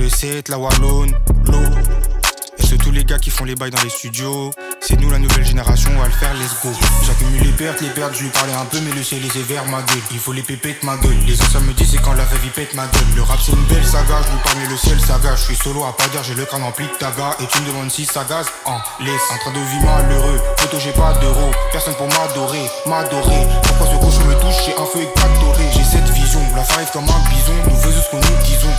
Le 7, la Wallonne, l'eau. Et c'est tous les gars qui font les bails dans les studios. C'est nous la nouvelle génération, on va le faire, let's go. J'accumule les pertes, je lui parlais un peu, mais le ciel est vers ma gueule. Il faut les pépettes, ma gueule. Les anciens me disent c'est quand la vraie vie pète ma gueule. Le rap c'est une belle saga, je lui parle mais le ciel saga. Je suis solo à pas dire, j'ai le crâne rempli de taga. Et tu me demandes si ça gaze, en laisse. En train de vivre malheureux, photo j'ai pas d'euros. Personne pour m'adorer, Pourquoi ce cochon me touche, j'ai un feu éclatoré. J'ai cette vision, la arrive comme un bison. Nous faisons ce qu'on nous disons.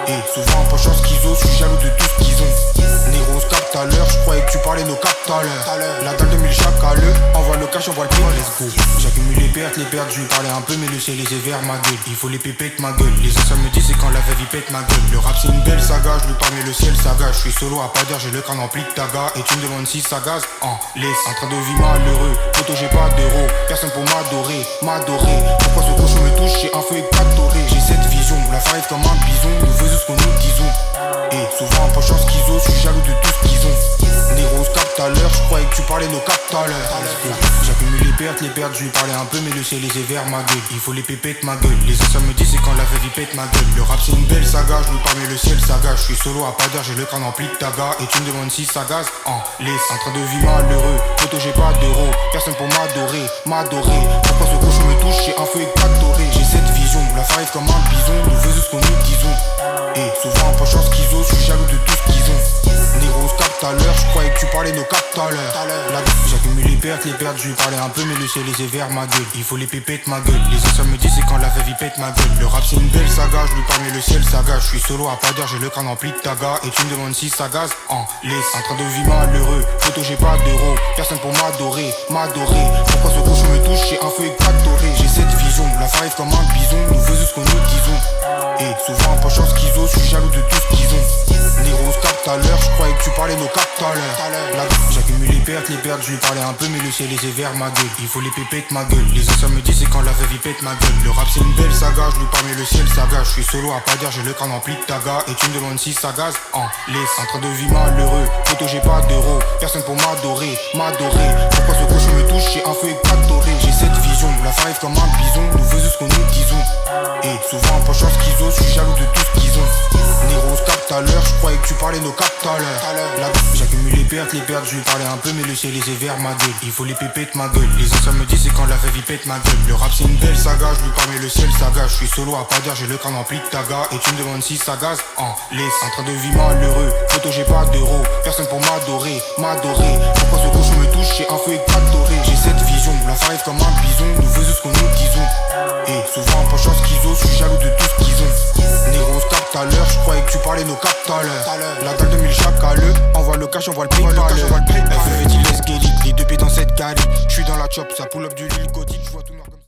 Et souvent en poche en schizo, je suis jaloux de tout ce qu'ils ont. Néros cap tout à l'heure, je croyais que tu parlais nos cap tout à l'heure. La dalle de 1000 chaque à l'heure, envoie le cash, on voit le prix, let's go. J'accumule les pertes, je lui parlais un peu, mais le ciel est vers ma gueule. Il faut les pépettes, ma gueule. Les anciens me disent c'est quand la vraie vie pète ma gueule. Le rap c'est une belle saga, je lui parle mais le ciel saga. Je suis solo à pas dire, j'ai le crâne rempli de taga. Et tu me demandes si ça gaze, en laisse. En train de vivre malheureux, photo j'ai pas d'euros. Personne pour m'adorer, Pourquoi ce cochon me touche, j'ai un feu éclatoré. J'ai cette vision, la arrive comme un bison. Nous faisons ce qu'on nous disons. Et souvent en poche en schizo, je suis jaloux de tout ce qu'ils ont. Néros cap tout à l'heure, je croyais que tu parlais nos cap tout à l'heure. J'accumule les pertes, je lui parlais un peu, mais le ciel est vers ma gueule. Il faut les pépettes, ma gueule. Les anciens me disent c'est quand la vraie vie pète ma gueule. Le rap c'est une belle saga, je lui parle mais le ciel saga. Je suis solo à pas dire, j'ai le crâne rempli de taga. Et tu me demandes si ça gaze, en laisse. En train de vivre malheureux, photo j'ai pas d'euros. Personne pour m'adorer, Pourquoi ce cochon me touche, j'ai un feu éclatoré. J'ai cette vision, la arrive comme un bison. Nous faisons ce qu'on nous disons. Et souvent en poche en schizo, je suis jaloux de tout ce qu'ils ont. Néros cap tout à l'heure, je croyais que tu parlais nos cap tout à l'heure. J'accumule les pertes, je lui parlais un peu, mais le ciel est vers ma gueule. Il faut les pépettes, ma gueule. Les anciens me disent c'est quand la vraie vie pète ma gueule. Le rap c'est une belle saga, je lui parle mais le ciel saga. Je suis solo à pas dire, j'ai le crâne rempli de taga. Et tu me demandes si ça gaze, en laisse. En train de vivre malheureux, photo j'ai pas d'euros. Personne pour m'adorer, Pourquoi ce cochon me touche, j'ai un feu éclatoré. J'ai cette vision, la arrive comme un bison. Nous faisons ce qu'on nous disons. Et souvent en poche en schizo, je suis jaloux de tout ce qu'ils ont. Néros cap tout à l'heure, je croyais que tu parlais nos cap tout à l'heure. J'accumule les pertes, je lui parlais un peu, mais le ciel est vers ma gueule. Il faut les pépettes, ma gueule. Les anciens me disent c'est quand la vraie vie pète ma gueule. Le rap c'est une belle saga, je lui parle mais le ciel saga. Je suis solo à pas dire, j'ai le crâne rempli de taga. Et tu me demandes si ça gaze, en laisse. En train de vivre malheureux, photo j'ai pas d'euros. Personne pour m'adorer, Pourquoi ce cochon me touche, j'ai un feu éclatoré. J'ai cette vision, la arrive comme un bison. Nous faisons ce qu'on nous disons. Et souvent en poche en schizo, je suis jaloux de tout ce qu'ils ont. Néros cap tout à l'heure, je croyais que tu parlais nos cap tout à l'heure. J'accumule les pertes, je lui parlais un peu, mais le ciel est vers ma gueule. Il faut les pépettes, ma gueule. Les anciens me disent c'est quand la vraie vie pète ma gueule. Le rap c'est une belle saga, je lui parle mais le ciel saga. Je suis solo à pas dire, j'ai le crâne rempli de taga. Et tu me demandes si ça gaze, en laisse. En train de vivre malheureux, photo j'ai pas d'euros. Personne pour m'adorer, Pourquoi ce cochon me touche, j'ai un feu éclatoré. J'ai cette vision, la arrive comme un bison. Nous faisons ce qu'on nous disons. Et souvent en poche en schizo, je suis jaloux de tout ce qu'ils ont. Néros cap tout à l'heure, je croyais que tu parlais nos cap tout à l'heure. La dalle de 1000 chaque à l'heure, envoie le cash, on voit le prix. FEVT, let's get it, les deux pieds dans cette galerie. Je suis dans la chop, ça pull up du Lille gothique, je vois tout noir comme ça.